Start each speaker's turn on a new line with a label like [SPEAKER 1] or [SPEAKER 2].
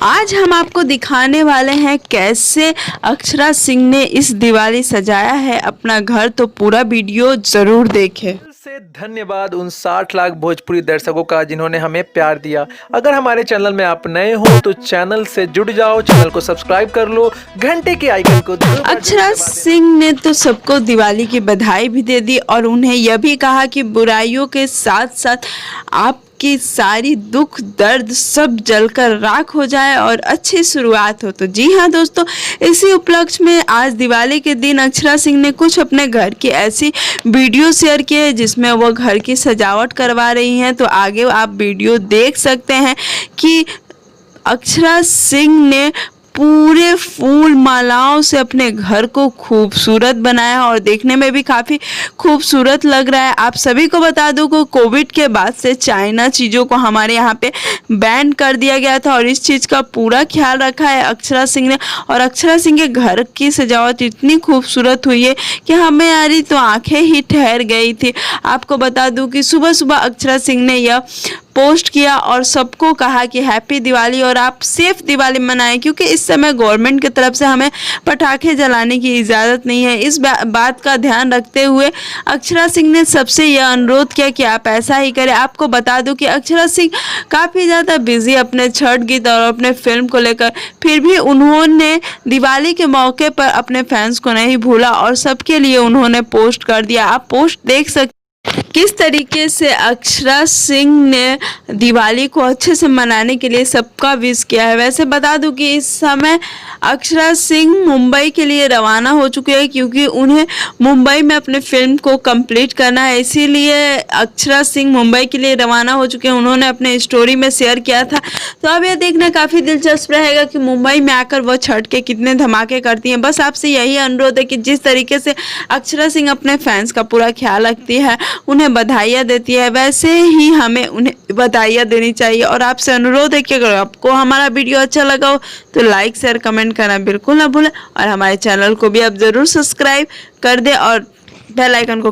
[SPEAKER 1] आज हम आपको दिखाने वाले हैं कैसे अक्षरा सिंह ने इस दिवाली सजाया है अपना घर। तो पूरा वीडियो जरूर देखें।
[SPEAKER 2] से धन्यवाद उन 60 लाख भोजपुरी दर्शकों का जिन्होंने हमें प्यार दिया। अगर हमारे चैनल में आप नए हो तो चैनल से जुड़ जाओ, चैनल को सब्सक्राइब कर लो, घंटे के आइकन को
[SPEAKER 1] अक्षरा सिंह ने तो सबको दिवाली की बधाई भी दे दी और उन्हें यह भी कहा कि बुराइयों के साथ साथ आपकी सारी दुख दर्द सब जलकर राख हो जाए और अच्छी शुरुआत हो। तो जी हाँ दोस्तों, इसी उपलक्ष्य में आज दिवाली के दिन अक्षरा सिंह ने कुछ अपने घर की ऐसी वीडियो शेयर की है जिसमें वो घर की सजावट करवा रही हैं। तो आगे आप वीडियो देख सकते हैं कि अक्षरा सिंह ने पूरे फूल मालाओं से अपने घर को खूबसूरत बनाया और देखने में भी काफ़ी खूबसूरत लग रहा है। आप सभी को बता दूं कि कोविड के बाद से चाइना चीज़ों को हमारे यहाँ पे बैन कर दिया गया था और इस चीज़ का पूरा ख्याल रखा है अक्षरा सिंह ने। और अक्षरा सिंह के घर की सजावट इतनी खूबसूरत हुई है कि हमें यारी तो आंखें ही ठहर गई थी। आपको बता दूं कि सुबह सुबह अक्षरा सिंह ने यह पोस्ट किया और सबको कहा कि हैप्पी दिवाली और आप सेफ दिवाली मनाएं, क्योंकि इस समय गवर्नमेंट की तरफ से हमें पटाखे जलाने की इजाज़त नहीं है। इस बात का ध्यान रखते हुए अक्षरा सिंह ने सबसे यह अनुरोध किया कि आप ऐसा ही करें। आपको बता दूं कि अक्षरा सिंह काफ़ी ज़्यादा बिजी अपने छठ गीत और अपने फिल्म को लेकर, फिर भी उन्होंने दिवाली के मौके पर अपने फैंस को नहीं भूला और सबके लिए उन्होंने पोस्ट कर दिया। आप पोस्ट देख सकते किस तरीके से अक्षरा सिंह ने दिवाली को अच्छे से मनाने के लिए सबका विश किया है। वैसे बता दूं कि इस समय अक्षरा सिंह मुंबई के लिए रवाना हो चुके हैं, क्योंकि उन्हें मुंबई में अपने फिल्म को कंप्लीट करना है, इसीलिए अक्षरा सिंह मुंबई के लिए रवाना हो चुके हैं। उन्होंने अपने स्टोरी में शेयर किया था। तो अब यह देखना काफ़ी दिलचस्प रहेगा कि मुंबई में आकर वह छठ के कितने धमाके करती हैं। बस आपसे यही अनुरोध है कि जिस तरीके से अक्षरा सिंह अपने फैंस का पूरा ख्याल रखती है, उन्हें बधाइयाँ देती है, वैसे ही हमें उन्हें बधाइयाँ देनी चाहिए। और आपसे अनुरोध है कि अगर आपको हमारा वीडियो अच्छा लगा हो तो लाइक शेयर कमेंट करना बिल्कुल ना भूलें और हमारे चैनल को भी आप ज़रूर सब्सक्राइब कर दें और बेल आइकन को